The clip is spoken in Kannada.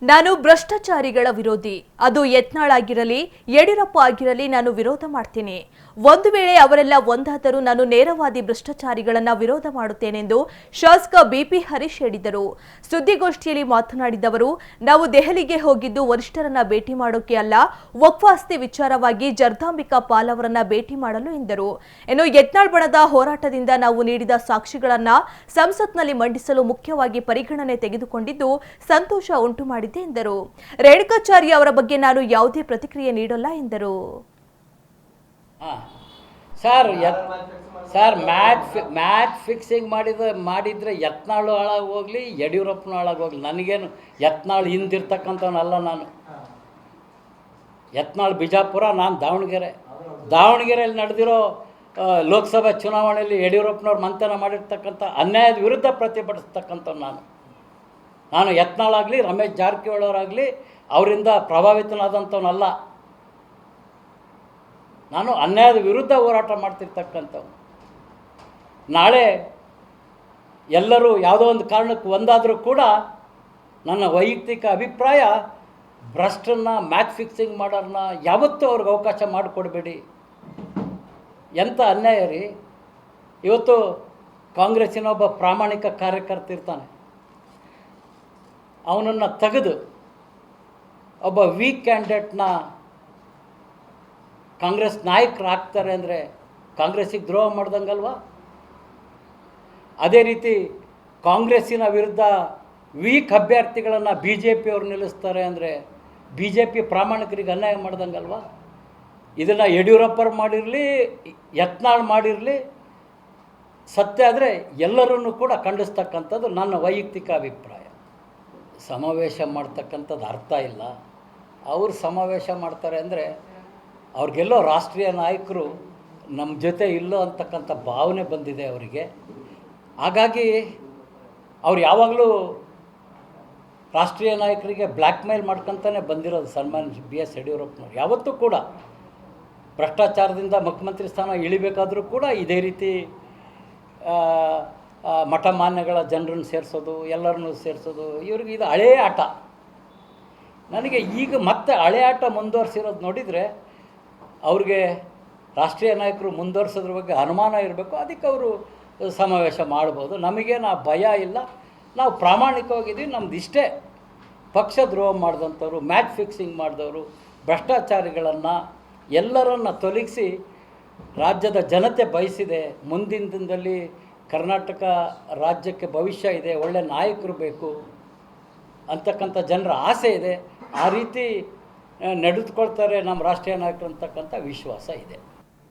ನಾನು ಭ್ರಷ್ಟಾಚಾರಿಗಳ ವಿರೋಧಿ. ಅದು ಯತ್ನಾಳ್ ಆಗಿರಲಿ ಯಡಿಯೂರಪ್ಪ ಆಗಿರಲಿ ನಾನು ವಿರೋಧ ಮಾಡ್ತೀನಿ. ಒಂದು ವೇಳೆ ಅವರೆಲ್ಲ ಒಂದಾದರೂ ನಾನು ನೇರವಾದಿ ಭ್ರಷ್ಟಾಚಾರಿಗಳನ್ನ ವಿರೋಧ ಮಾಡುತ್ತೇನೆಂದು ಶಾಸಕ ಬಿಪಿ ಹರೀಶ್ ಹೇಳಿದರು. ಸುದ್ದಿಗೋಷ್ಠಿಯಲ್ಲಿ ಮಾತನಾಡಿದವರು, ನಾವು ದೆಹಲಿಗೆ ಹೋಗಿದ್ದು ವರಿಷ್ಠರನ್ನ ಭೇಟಿ ಮಾಡೋಕೆ ಅಲ್ಲ, ವಕ್ಫ್ ಆಸ್ತಿ ವಿಚಾರವಾಗಿ ಜರ್ದಾಂಬಿಕಾ ಪಾಲ್ ಅವರನ್ನ ಭೇಟಿ ಮಾಡಲು ಎಂದರು. ಇನ್ನು ಯತ್ನಾಳ್ ಬಣದ ಹೋರಾಟದಿಂದ ನಾವು ನೀಡಿದ ಸಾಕ್ಷಿಗಳನ್ನ ಸಂಸತ್ನಲ್ಲಿ ಮಂಡಿಸಲು ಮುಖ್ಯವಾಗಿ ಪರಿಗಣನೆ ತೆಗೆದುಕೊಂಡಿದ್ದು ಸಂತೋಷ ಉಂಟು ಮಾಡಿದೆ ಎಂದರು. ರೇಣುಕಾಚಾರ್ಯ ಅವರ ಬಗ್ಗೆ ನಾನು ಯಾವುದೇ ಪ್ರತಿಕ್ರಿಯೆ ನೀಡಲ್ಲ ಎಂದರು. ಸರ್ ಮ್ಯಾಚ್ ಫಿಕ್ಸಿಂಗ್ ಮಾಡಿದರೆ ಯತ್ನಾಳು ಹಾಳಾಗಿ ಹೋಗಲಿ, ಯಡಿಯೂರಪ್ಪನ ಹಾಳಾಗಿ ಹೋಗಲಿ, ನನಗೇನು ಯತ್ನಾಳು ಹಿಂದಿರ್ತಕ್ಕಂಥವನಲ್ಲ. ನಾನು ಯತ್ನಾಳ್ ಬಿಜಾಪುರ, ನಾನು ದಾವಣಗೆರೆಯಲ್ಲಿ ನಡೆದಿರೋ ಲೋಕಸಭಾ ಚುನಾವಣೆಯಲ್ಲಿ ಯಡಿಯೂರಪ್ಪನವ್ರು ಮಂಥನ ಮಾಡಿರ್ತಕ್ಕಂಥ ಅನ್ಯಾಯದ ವಿರುದ್ಧ ಪ್ರತಿಭಟಿಸ್ತಕ್ಕಂಥವ್ನು ನಾನು ಯತ್ನಾಳಾಗಲಿ ರಮೇಶ್ ಜಾರಕಿಹೊಳಿ ಅವರಾಗಲಿ ಅವರಿಂದ ಪ್ರಭಾವಿತನಾದಂಥವನಲ್ಲ. ನಾನು ಅನ್ಯಾಯದ ವಿರುದ್ಧ ಹೋರಾಟ ಮಾಡ್ತಿರ್ತಕ್ಕಂಥವ್ನು. ನಾಳೆ ಎಲ್ಲರೂ ಯಾವುದೋ ಒಂದು ಕಾರಣಕ್ಕೆ ಒಂದಾದರೂ ಕೂಡ ನನ್ನ ವೈಯಕ್ತಿಕ ಅಭಿಪ್ರಾಯ, ಭ್ರಷ್ಟರನ್ನ ಮ್ಯಾಚ್ ಫಿಕ್ಸಿಂಗ್ ಮಾಡೋರನ್ನ ಯಾವತ್ತೂ ಅವ್ರಿಗೆ ಅವಕಾಶ ಮಾಡಿಕೊಡ್ಬೇಡಿ. ಎಂಥ ಅನ್ಯಾಯ ರೀ! ಇವತ್ತು ಕಾಂಗ್ರೆಸ್ಸಿನ ಒಬ್ಬ ಪ್ರಾಮಾಣಿಕ ಕಾರ್ಯಕರ್ತ ಇರ್ತಾನೆ, ಅವನನ್ನು ತೆಗೆದು ಒಬ್ಬ ವೀಕ್ ಕ್ಯಾಂಡಿಡೇಟ್ನ ಕಾಂಗ್ರೆಸ್ ನಾಯಕರು ಹಾಕ್ತಾರೆ ಅಂದರೆ ಕಾಂಗ್ರೆಸ್ಸಿಗೆ ದ್ರೋಹ ಮಾಡ್ದಂಗಲ್ವಾ? ಅದೇ ರೀತಿ ಕಾಂಗ್ರೆಸ್ಸಿನ ವಿರುದ್ಧ ವೀಕ್ ಅಭ್ಯರ್ಥಿಗಳನ್ನು BJPಯವರು ನಿಲ್ಲಿಸ್ತಾರೆ ಅಂದರೆ BJP ಪ್ರಾಮಾಣಿಕರಿಗೆ ಅನ್ಯಾಯ ಮಾಡ್ದಂಗಲ್ವಾ? ಇದನ್ನು ಯಡಿಯೂರಪ್ಪರು ಮಾಡಿರಲಿ, ಯತ್ನಾಳ್ ಮಾಡಿರಲಿ, ಸತ್ಯ ಆದರೆ ಎಲ್ಲರನ್ನೂ ಕೂಡ ಖಂಡಿಸ್ತಕ್ಕಂಥದ್ದು ನನ್ನ ವೈಯಕ್ತಿಕ ಅಭಿಪ್ರಾಯ. ಸಮಾವೇಶ ಮಾಡ್ತಕ್ಕಂಥದ್ದು ಅರ್ಥ ಇಲ್ಲ. ಅವರು ಸಮಾವೇಶ ಮಾಡ್ತಾರೆ ಅಂದರೆ ಅವ್ರಿಗೆಲ್ಲೋ ರಾಷ್ಟ್ರೀಯ ನಾಯಕರು ನಮ್ಮ ಜೊತೆ ಇಲ್ಲೋ ಅಂತಕ್ಕಂಥ ಭಾವನೆ ಬಂದಿದೆ ಅವರಿಗೆ. ಹಾಗಾಗಿ ಅವ್ರು ಯಾವಾಗಲೂ ರಾಷ್ಟ್ರೀಯ ನಾಯಕರಿಗೆ ಬ್ಲ್ಯಾಕ್ ಮೇಲ್ ಮಾಡ್ಕೊತಾನೆ ಬಂದಿರೋದು. ಸನ್ಮಾನ್ಯ BS ಯಡಿಯೂರಪ್ಪನವ್ರು ಯಾವತ್ತೂ ಕೂಡ ಭ್ರಷ್ಟಾಚಾರದಿಂದ ಮುಖ್ಯಮಂತ್ರಿ ಸ್ಥಾನ ಇಳಿಬೇಕಾದರೂ ಕೂಡ ಇದೇ ರೀತಿ ಮಠಮಾನ್ಯಗಳ ಜನರನ್ನು ಸೇರಿಸೋದು, ಎಲ್ಲರನ್ನೂ ಸೇರಿಸೋದು, ಇವ್ರಿಗೆ ಇದು ಹಳೆಯ ಆಟ. ನನಗೆ ಈಗ ಮತ್ತೆ ಹಳೆ ಆಟ ಮುಂದುವರಿಸಿರೋದು ನೋಡಿದರೆ ಅವ್ರಿಗೆ ರಾಷ್ಟ್ರೀಯ ನಾಯಕರು ಮುಂದುವರಿಸೋದ್ರ ಬಗ್ಗೆ ಅನುಮಾನ ಇರಬೇಕು. ಅದಕ್ಕೆ ಅವರು ಸಮಾವೇಶ ಮಾಡ್ಬೋದು. ನಮಗೇನು ಆ ಭಯ ಇಲ್ಲ, ನಾವು ಪ್ರಾಮಾಣಿಕವಾಗಿದ್ದೀವಿ. ನಮ್ದು ಇಷ್ಟೇ, ಪಕ್ಷ ದ್ರೋಹ ಮಾಡಿದಂಥವ್ರು, ಮ್ಯಾಚ್ ಫಿಕ್ಸಿಂಗ್ ಮಾಡಿದವರು, ಭ್ರಷ್ಟಾಚಾರಿಗಳನ್ನು ಎಲ್ಲರನ್ನು ತೊಲಗಿಸಿ ರಾಜ್ಯದ ಜನತೆ ಬಯಸಿದೆ. ಮುಂದಿನ ದಿನದಲ್ಲಿ ಕರ್ನಾಟಕ ರಾಜ್ಯಕ್ಕೆ ಭವಿಷ್ಯ ಇದೆ, ಒಳ್ಳೆ ನಾಯಕರು ಬೇಕು ಅಂತಕ್ಕಂಥ ಜನರ ಆಸೆ ಇದೆ. ಆ ರೀತಿ ನಡೆದುಕೊಳ್ತಾರೆ ನಮ್ಮ ರಾಷ್ಟ್ರೀಯ ನಾಯಕರು ಅಂತಕ್ಕಂಥ ವಿಶ್ವಾಸ ಇದೆ.